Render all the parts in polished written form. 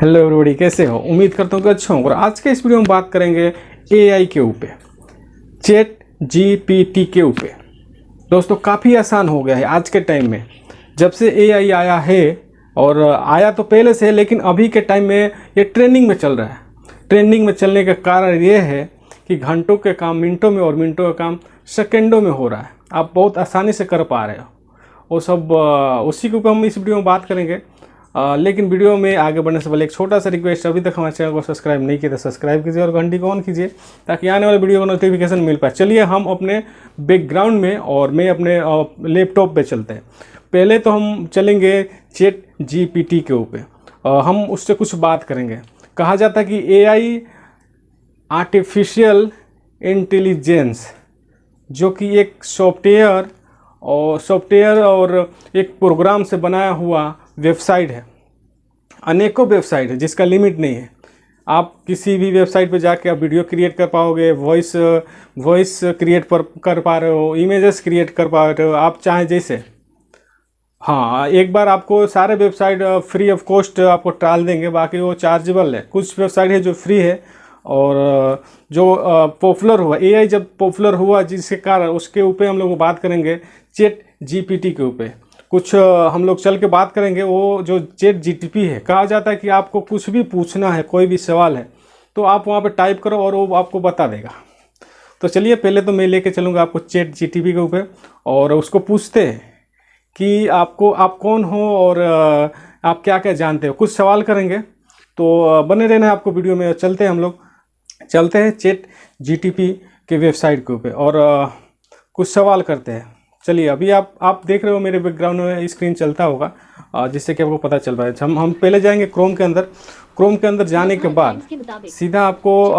Hello everybody, कैसे हो? उम्मीद करता हूँ कि अच्छा होगा। आज के इस वीडियो में बात करेंगे एआई के ऊपर, चैट जीपीटी के ऊपर। दोस्तों, काफ़ी आसान हो गया है आज के टाइम में, जब से एआई आया है। और आया तो पहले से है, लेकिन अभी के टाइम में ये ट्रेंडिंग में चल रहा है। ट्रेंडिंग में चलने का कारण ये है कि घंटों के काम मिनटों में और मिनटों का काम सेकेंडों में हो रहा है। आप बहुत आसानी से कर पा रहे हो। वो सब उसी के ऊपर हम इस वीडियो में बात करेंगे। लेकिन वीडियो में आगे बढ़ने से पहले एक छोटा सा रिक्वेस्ट, अभी तक हमारे चैनल को सब्सक्राइब नहीं किया तो सब्सक्राइब कीजिए और घंटी को ऑन कीजिए ताकि आने वाले वीडियो का नोटिफिकेशन मिल पाए। चलिए हम अपने बैकग्राउंड में और मैं अपने लैपटॉप पे चलते हैं। पहले तो हम चलेंगे चैट जीपीटी के ऊपर, हम उससे कुछ बात करेंगे। कहा जाता है कि एआई आर्टिफिशियल इंटेलिजेंस, जो कि एक सॉफ्टवेयर और एक प्रोग्राम से बनाया हुआ वेबसाइट है। अनेकों वेबसाइट है जिसका लिमिट नहीं है। आप किसी भी वेबसाइट पे जाके आप वीडियो क्रिएट कर पाओगे, वॉइस क्रिएट कर पा रहे हो, इमेजेस क्रिएट कर पा रहे हो, आप चाहें जैसे। हाँ, एक बार आपको सारे वेबसाइट फ्री ऑफ कॉस्ट आपको ट्रायल देंगे, बाकी वो चार्जेबल है। कुछ वेबसाइट है जो फ्री है और जो पॉपुलर हुआ, एआई जब पॉपुलर हुआ जिसके कारण, उसके ऊपर हम लोग बात करेंगे चैट जीपीटी के ऊपर। कुछ हम लोग चल के बात करेंगे। वो जो चैट जीपीटी है, कहा जाता है कि आपको कुछ भी पूछना है, कोई भी सवाल है तो आप वहाँ पे टाइप करो और वो आपको बता देगा। तो चलिए, पहले तो मैं लेके चलूँगा आपको चैट जीपीटी के ऊपर और उसको पूछते हैं कि आप कौन हो और आप क्या क्या जानते हो। कुछ सवाल करेंगे, तो बने रहना आपको वीडियो में। चलते हैं, हम लोग चलते हैं चैट जीपीटी के वेबसाइट के ऊपर और कुछ सवाल करते हैं। चलिए, अभी आप देख रहे हो मेरे बैकग्राउंड में स्क्रीन चलता होगा, जिससे कि आपको पता चल पाए। हम पहले जाएंगे क्रोम के अंदर। क्रोम के अंदर जाने के बाद सीधा आपको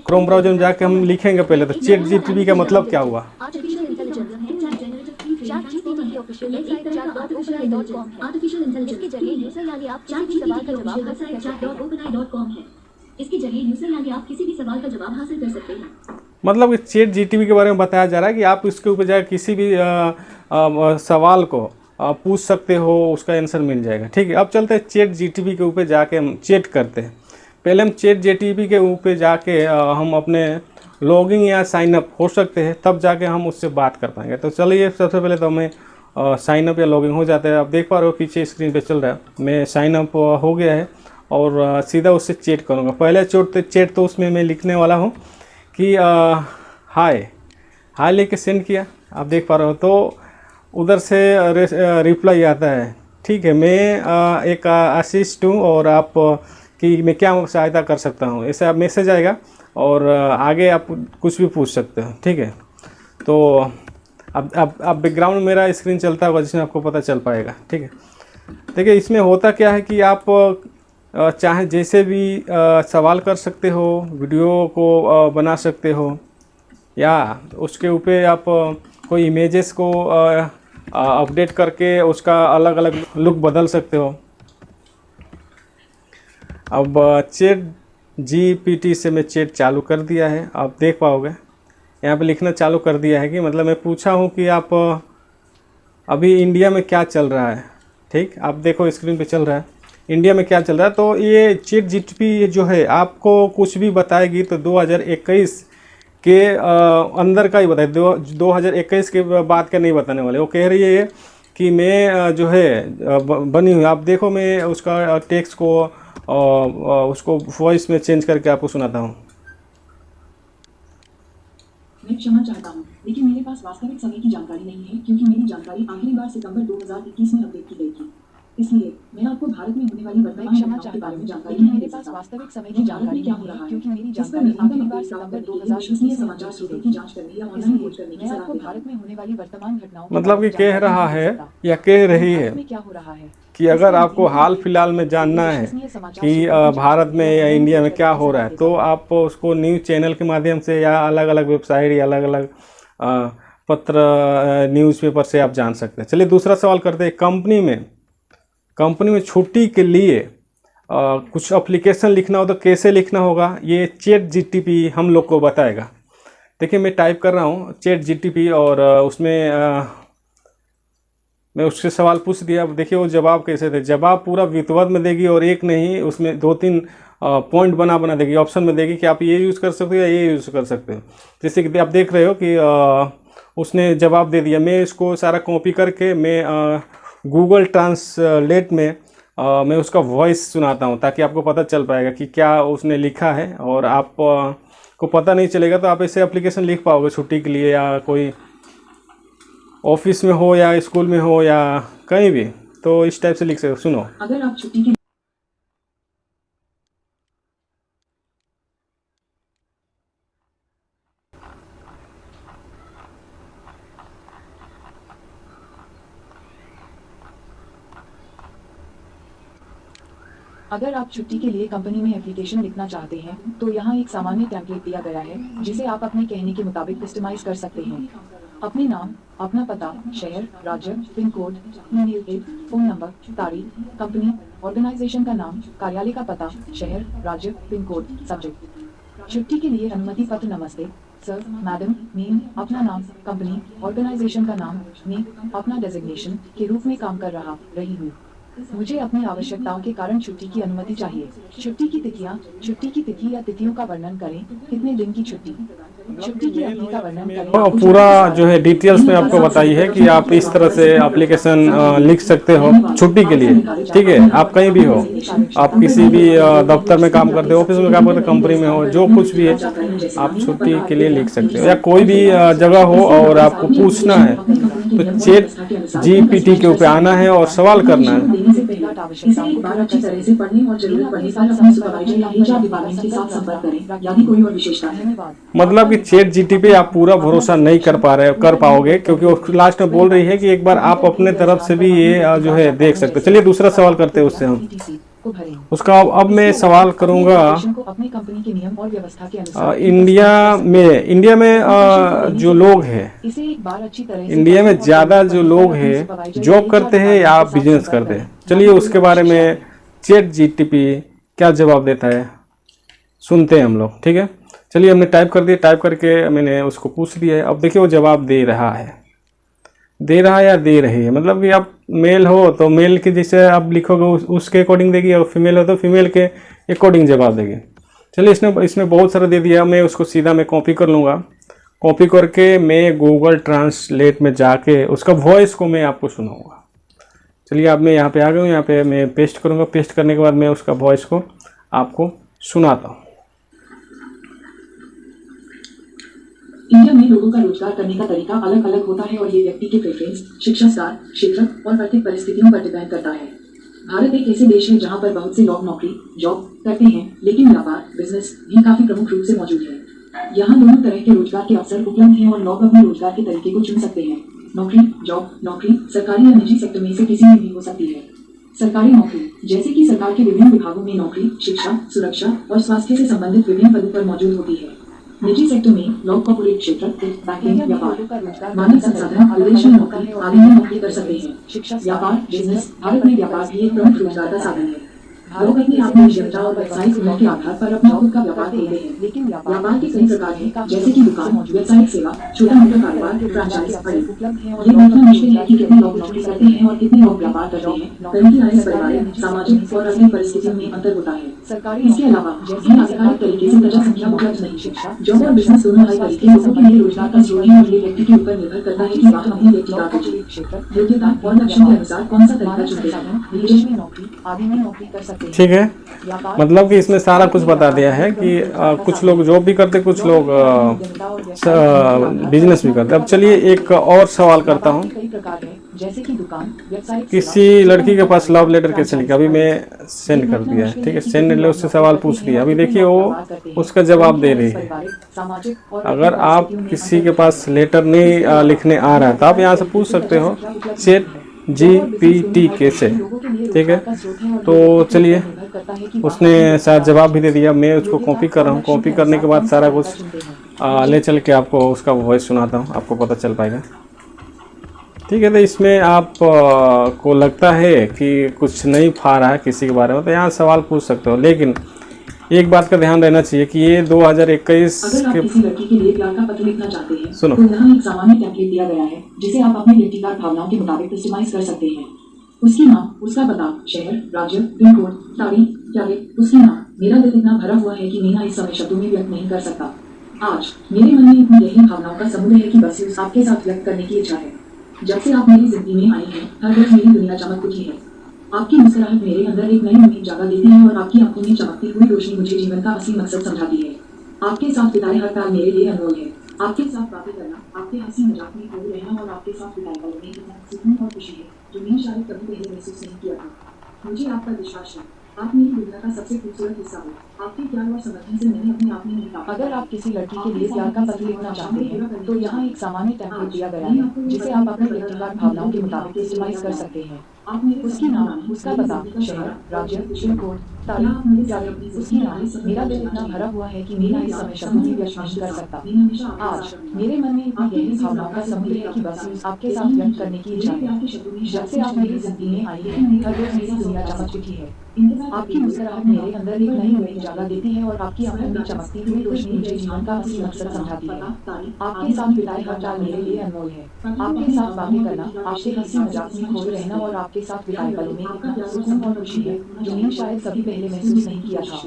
क्रोम ब्राउजर में जाके हम लिखेंगे पहले तो चैट जीपीटी का मतलब क्या हुआ। इसके जरिए यूजर यानी आप किसी भी सवाल का जवाब हासिल कर सकते हैं। मतलब कि चैट जीपीटी के बारे में बताया जा रहा है कि आप इसके ऊपर जाकर किसी भी सवाल को पूछ सकते हो, उसका आंसर मिल जाएगा। ठीक है, अब चलते हैं चैट जीपीटी के ऊपर जाके हम चैट करते हैं। पहले हम चैट जीपीटी के ऊपर जाके हम अपने लॉगिन या साइन अप हो सकते हैं, तब जाके हम उससे बात कर पाएंगे। तो चलिए, सबसे पहले तो हमें साइन अप या लॉगिन हो जाते हैं। आप देख पा रहे हो पीछे स्क्रीन पे चल रहा है, मैं साइन अप हो गया है और सीधा उससे चैट करूँगा। पहले चैट तो उसमें मैं लिखने वाला हूँ कि हाय लेके सेंड किया, आप देख पा रहे हो। तो उधर से रिप्लाई आता है, ठीक है, मैं एक असिस्ट हूँ और आप कि मैं क्या सहायता कर सकता हूँ, ऐसे आप मैसेज आएगा और आगे आप कुछ भी पूछ सकते हो। ठीक है, तो अब बैकग्राउंड में मेरा स्क्रीन चलता होगा जिसमें आपको पता चल पाएगा। ठीक है, देखिए इसमें होता क्या है कि आप चाहे जैसे भी सवाल कर सकते हो, वीडियो को बना सकते हो, या उसके ऊपर आप कोई इमेजेस को अपडेट करके उसका अलग अलग लुक बदल सकते हो। अब चैट जीपीटी से मैं चैट चालू कर दिया है, आप देख पाओगे यहाँ पे लिखना चालू कर दिया है कि मतलब मैं पूछा हूँ कि आप अभी इंडिया में क्या चल रहा है। ठीक, आप देखो स्क्रीन पे चल रहा है इंडिया में क्या चल रहा है। तो ये चैट जीपीटी जो है आपको कुछ भी बताएगी तो 2021 के अंदर का ही बताए, 2021 के बाद का नहीं बताने वाले। वो कह रही है कि मैं जो है बनी हुई, आप देखो मैं उसका टेक्स्ट को उसको वॉइस में चेंज करके आपको सुनाता हूँ। मैं क्षमा चाहता हूँ, लेकिन मेरे पास वास्तविक समय की जानकारी नहीं है क्योंकि मेरी जानकारी आखिरी बार सितंबर 2021 में अपडेट की गई थी। इसलिए मैं आपको भारत में होने वाली वर्तमान घटनाओं के बारे में जानकारी नहीं दे सकता। वास्तविक समय की जानकारी क्या हो रहा है क्योंकि मेरी जानकारी आखिरी बार सितंबर 2021 समाचार स्रोतों की जांच करने या ऑनलाइन खोज करने की सलाह देता हूं। भारत में होने वाली वर्तमान घटनाओं मतलब कि कह रहा है या कह रही है क्या हो रहा है कि अगर आपको हाल फिलहाल में जानना है कि भारत में या इंडिया में क्या हो रहा है, तो आप उसको न्यूज़ चैनल के माध्यम से या अलग अलग वेबसाइट या अलग अलग पत्र न्यूज़पेपर से आप जान सकते हैं। चलिए दूसरा सवाल करते हैं। कंपनी में छुट्टी के लिए कुछ एप्लीकेशन लिखना हो तो कैसे लिखना होगा, ये चैट जीपीटी हम लोग को बताएगा। देखिए मैं टाइप कर रहा हूँ चैट जीपीटी और उसमें मैं उससे सवाल पूछ दिया। अब देखिए वो जवाब कैसे थे, जवाब पूरा विधिवत में देगी और एक नहीं उसमें 2-3 पॉइंट बना देगी, ऑप्शन में देगी कि आप ये यूज़ कर सकते हो या ये यूज़ कर सकते हो। जैसे कि आप देख रहे हो कि उसने जवाब दे दिया। मैं इसको सारा कॉपी करके मैं गूगल ट्रांसलेट में मैं उसका वॉइस सुनाता हूँ, ताकि आपको पता चल पाएगा कि क्या उसने लिखा है। और आप को पता नहीं चलेगा तो आप ऐसे एप्लीकेशन लिख पाओगे छुट्टी के लिए, या कोई ऑफिस में हो या स्कूल में हो या कहीं भी, तो इस टाइप से लिख सकते हो। सुनो, अगर आप छुट्टी के अगर आप छुट्टी के लिए कंपनी में एप्लीकेशन लिखना चाहते हैं तो यहाँ एक सामान्य टेम्पलेट दिया गया है जिसे आप अपने कहने के मुताबिक कस्टमाइज कर सकते हैं। अपने नाम, अपना पता, शहर, राज्य, pin code, email, phone number, तारीख, कंपनी, ऑर्गेनाइजेशन का नाम, कार्यालय का पता, शहर, राज्य, पिन कोड, सब्जेक्ट। छुट्टी के लिए अनुमति पत्र, नमस्ते सर, मैडम, नेम, अपना नाम, कंपनी, ऑर्गेनाइजेशन का नाम, मैं अपना डेजिग्नेशन के रूप में काम कर रही हूँ। मुझे अपनी आवश्यकताओं के कारण छुट्टी की अनुमति चाहिए। छुट्टी की तिथियाँ, छुट्टी की तिथि या तिथियों का वर्णन करें। कितने दिन की छुट्टी, छुट्टी की अवधि का वर्णन करें। और पूरा जो है डिटेल्स में आपको बताई है कि आप इस तरह से एप्लीकेशन लिख सकते हो छुट्टी के लिए। ठीक है, आप कहीं भी हो, आप किसी भी दफ्तर में काम करते हो, ऑफिस में काम करते हो, कंपनी में हो, जो कुछ भी है आप छुट्टी के लिए लिख सकते हो। या कोई भी जगह हो और आपको पूछना है तो चैट GPT के ऊपर आना है और सवाल करना है। इसे एक बार अच्छी तरह से पढ़ने और जरूरत पड़ने पर अपने सुपरवाइजर या HR डिपार्टमेंट के साथ संपर्क करें। यदि कोई और विशेषता है, मतलब कि चैट GPT पे आप पूरा भरोसा नहीं कर पाओगे, क्योंकि वो लास्ट में बोल रही है कि एक बार आप अपने तरफ से भी ये जो है देख सकते हो। चलिए दूसरा सवाल करते हैं उससे हम उसका। अब मैं सवाल करूंगा अपनी कंपनी के नियम और व्यवस्था के अनुसार इंडिया में जो लोग हैं, इसे एक बार अच्छी तरह से इंडिया में ज़्यादा जो लोग हैं जॉब करते हैं या आप बिजनेस करते हैं। चलिए उसके बारे में चैट GPT क्या जवाब देता है सुनते हैं हम लोग। ठीक है, चलिए हमने टाइप कर दिया, टाइप करके मैंने उसको पूछ लिया है। अब देखिए वो जवाब दे रहा है या दे रही है। मतलब कि आप मेल हो तो मेल के जैसे आप लिखोगे उसके अकॉर्डिंग देगी, और फीमेल हो तो फीमेल के अकॉर्डिंग जवाब देगी। चलिए इसमें बहुत सारा दे दिया, मैं उसको सीधा मैं कॉपी कर लूँगा। कॉपी करके मैं गूगल ट्रांसलेट में जाके उसका वॉइस को मैं आपको सुनाऊँगा। चलिए अब मैं यहाँ पे आ गया हूँ, यहाँ पे मैं पेस्ट करूँगा। पेस्ट करने के बाद मैं उसका वॉइस को आपको सुनाता हूँ। इंडिया में लोगों का रोजगार करने का तरीका अलग अलग होता है और ये व्यक्ति के प्रेफरेंस, शिक्षा स्तर, क्षेत्र और आर्थिक परिस्थितियों पर डिपेंड करता है। भारत एक ऐसे देश है जहाँ पर बहुत से लोग नौकरी जॉब करते हैं, लेकिन व्यापार बिजनेस भी काफी प्रमुख रूप से मौजूद है। यहाँ दोनों तरह के रोजगार के अवसर उपलब्ध हैं और लोग अपने रोजगार के तरीके को चुन सकते हैं। नौकरी सरकारी या निजी सेक्टर में से किसी में भी हो सकती है। सरकारी नौकरी, जैसे कि सरकार के विभिन्न विभागों में नौकरी शिक्षा, सुरक्षा और स्वास्थ्य से संबंधित विभिन्न पदों पर मौजूद होती है। निजी सेक्टर में लोग कॉर्पोरेट क्षेत्र, बैंकिंग, व्यापार, मानव संसाधन, विदेश में नौकरी आदि में नौकरी कर सकते हैं। व्यापार बिजनेस, भारत में व्यापार भी एक प्रमुख रोजगार का साधन है। लोग अपनी आत्मनिर्भरता और व्यावसायिक हुनर के आधार पर अपना खुद का व्यापार खोलते हैं। लेकिन व्यापार के कई प्रकार हैं, जैसे कि दुकान, व्यावसायिक सेवा, छोटा मोटा कारोबार, फ्रेंचाइज आदि। ये देखना मुश्किल है कि कितने लोग नौकरी करते हैं और कितने लोग व्यापार करते हैं। परंतु इस पारिवारिक, सामाजिक और अन्य परिस्थितियों में अंतर होता है। इसके अलावा भी आधिकारिक तरीके से प्रजा संख्या उपलब्ध नहीं है। जॉब और बिजनेस दोनों हाई तरीके लोगों के लिए रोजगार का स्रोत है और ये व्यक्ति के ऊपर निर्भर करता है कि वह अपनी व्यक्तिगत योग्यता और लक्ष्यों के अनुसार कौन सा तरीका चुनते हैं। विदेश में नौकरी आदि में नौकरी कर सकते हैं। ठीक है, मतलब कि इसमें सारा कुछ बता दिया है कि कुछ लोग जॉब भी करते, कुछ लोग बिजनेस भी करते। अब चलिए एक और सवाल करता हूँ। जैसे कि दुकान, किसी लड़की के पास लव लेटर कैसे लिखा? अभी मैं सेंड कर दिया है। ठीक है, सेंड ले उससे सवाल पूछ लिया। अभी देखिए वो उसका जवाब दे रही है। अगर आप किसी के पास लेटर नहीं लिखने आ रहा है तो आप यहाँ से पूछ सकते हो चैट GPT कैसे। ठीक है, तो चलिए उसने शायद जवाब भी दे दिया। मैं उसको कॉपी कर रहा हूँ। कॉपी करने के बाद सारा कुछ ले चल के आपको उसका वॉइस सुनाता हूँ, आपको पता चल पाएगा। ठीक है, तो इसमें आप को लगता है कि कुछ नहीं पा रहा है किसी के बारे में, तो यहाँ सवाल पूछ सकते हो। लेकिन एक बात का ध्यान रहना चाहिए कि ये 2021 अगर आप के किसी लड़की के लिए प्यार का पत्र लिखना चाहते हैं सुनो। तो यहाँ एक सामान्य टेम्पलेट दिया गया है जिसे आप अपने व्यक्तिगत भावनाओं के मुताबिक कस्टमाइज कर सकते हैं। उसकी नाम, उसका पता, शहर, राज्य, पिन कोड, तारीख, तारीख, उसकी नाम। मेरा दिल इतना भरा हुआ है कि मैं इस समय शब्दों में व्यक्त नहीं कर सकता। आज मेरे मन में इतनी गहरी भावनाओं का समुद्र है कि बस उस आपके साथ व्यक्त करने की इच्छा है। जब से आप मेरी जिंदगी में आई हैं, हर रोज मेरी दुनिया चमक उठी है। आपकी मुस्कुराहट मेरे अंदर एक नई उम्मीद जगा देती है और आपकी आंखों में चमकती हुई रोशनी मुझे जीवन का असली मकसद समझाती है। आपके साथ बिताए हर पल मेरे लिए अनमोल है। आपके साथ बातें करना, आपके हंसी मजाक में खोए रहना और आपके साथ बिताए पलों में इतना सुकून और खुशी है जो मैंने शायद कभी पहले महसूस नहीं किया था। मुझे आप पर विश्वास है। आप मेरी दुनिया का सबसे खूबसूरत हिस्सा हो। आपके प्यार और समर्थन से मैंने अपने आप में नहीं पाया। अगर आप किसी लड़की के लिए प्यार का पत्र लिखना चाहते हैं तो यहाँ एक सामान्य टेम्पलेट दिया गया है जिसे आप अपने व्यक्तिगत भावनाओं के मुताबिक कस्टमाइज कर सकते हैं। उसकी नाम, उसका पता, शहर, राज्य, पिन कोड, तारीख, तारीख, उसकी नाम। मेरा दिल इतना भरा हुआ है कि मैं इस समय शब्दों में व्यक्त नहीं कर सकता। आज मेरे मन में इतनी गहरी भावनाओं का समुद्र है कि बस आपके साथ व्यक्त करने की इच्छा है। जब से आप मेरी जिंदगी में आई हैं, हर रोज मेरी दुनिया चमक उठी है। आपकी मुस्कुराहट मेरे अंदर एक नई उम्मीद जगा देती है और आपकी आंखों में चमकती हुई रोशनी मुझे जीवन का असली मकसद समझाती है। आपके साथ बिताए हर पल मेरे लिए अनमोल है। आपके साथ बातें करना, आपसे हंसी मजाक में खोए रहना और आपके साथ बिताए पलों में इतना सुकून और खुशी है जो मैंने शायद कभी पहले महसूस नहीं किया था।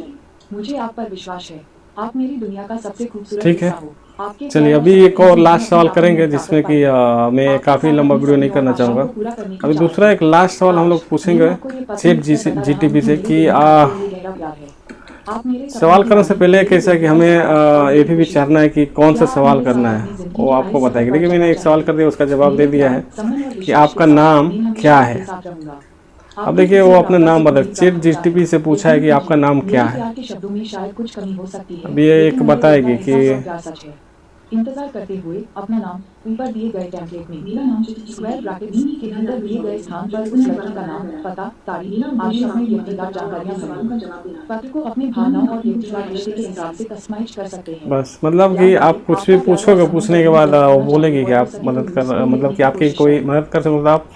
मुझे आप पर विश्वास है। आप मेरी दुनिया का सबसे खूबसूरत ठीक है। हिस्सा हो। आपके चलिए अभी एक और लास्ट सवाल करेंगे जिसमें कि मैं काफ़ी लंबा वीडियो नहीं करना चाहूँगा। अभी दूसरा एक लास्ट सवाल हम लोग पूछेंगे चैट जीटीपी से कि सवाल करने से पहले कैसा है कि हमें ये भी विचारना है कि कौन सा सवाल करना है, वो आपको बताएगी। देखिए मैंने एक सवाल कर दिया, उसका जवाब दे दिया है कि आपका नाम क्या है। अब देखिए वो अपना नाम बदल, चैट जीटीपी से पूछा है कि आपका नाम क्या है। के शब्दों में शायद कुछ कमी हो सकती है। अब ये एक बताएगी कि इंतजार करते हुए अपना नाम ऊपर दिए गए टेम्पलेट में मेरा नाम स्क्वायर ब्रैकेट्स के अंदर दिए गए स्थान पर उस लड़की का नाम, पता, तारीख, आदि अपनी व्यक्तिगत जानकारियां भरें। पत्र को अपनी भावनाओं और व्यक्तिगत रिश्ते के हिसाब से कस्टमाइज कर सकते हैं। बस मतलब कि आप कुछ भी पूछोगे, पूछने के बाद वो बोलेगी कि आप मदद कर, मतलब कि आपकी कोई मदद कर सकते, आप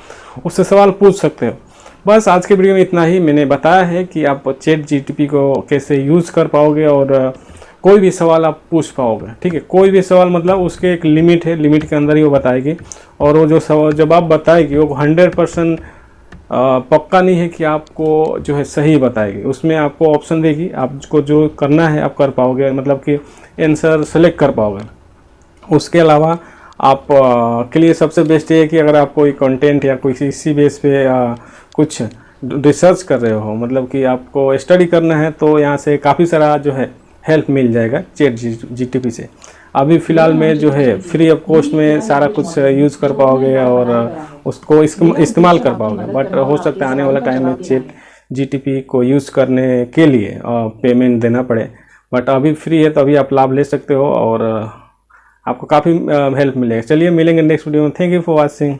उससे सवाल पूछ सकते हो। बस आज के वीडियो में इतना ही। मैंने बताया है कि आप चैट जीटीपी को कैसे यूज़ कर पाओगे और कोई भी सवाल आप पूछ पाओगे। ठीक है, कोई भी सवाल मतलब उसके एक लिमिट है, लिमिट के अंदर ही वो बताएगी। और वो जो सवाल जब आप बताएगी वो 100% पक्का नहीं है कि आपको जो है सही बताएगी। उसमें आपको ऑप्शन देगी, आपको जो करना है आप कर पाओगे, मतलब कि आंसर सेलेक्ट कर पाओगे। उसके अलावा आप के लिए सबसे बेस्ट ये है कि अगर आप कोई कंटेंट या कोई इसी बेस पे कुछ रिसर्च कर रहे हो, मतलब कि आपको स्टडी करना है, तो यहाँ से काफ़ी सारा जो है हेल्प मिल जाएगा चैट जीटीपी से। अभी फ़िलहाल में जो है फ्री ऑफ कॉस्ट में सारा कुछ यूज़ कर पाओगे और उसको इस्तेमाल कर पाओगे। बट हो सकता है आने वाला टाइम में चैट जीटीपी को यूज़ करने के लिए पेमेंट देना पड़े। बट अभी फ्री है तो अभी आप लाभ ले सकते हो और आपको काफ़ी हेल्प मिलेगा। चलिए मिलेंगे नेक्स्ट वीडियो में। Thank you for watching.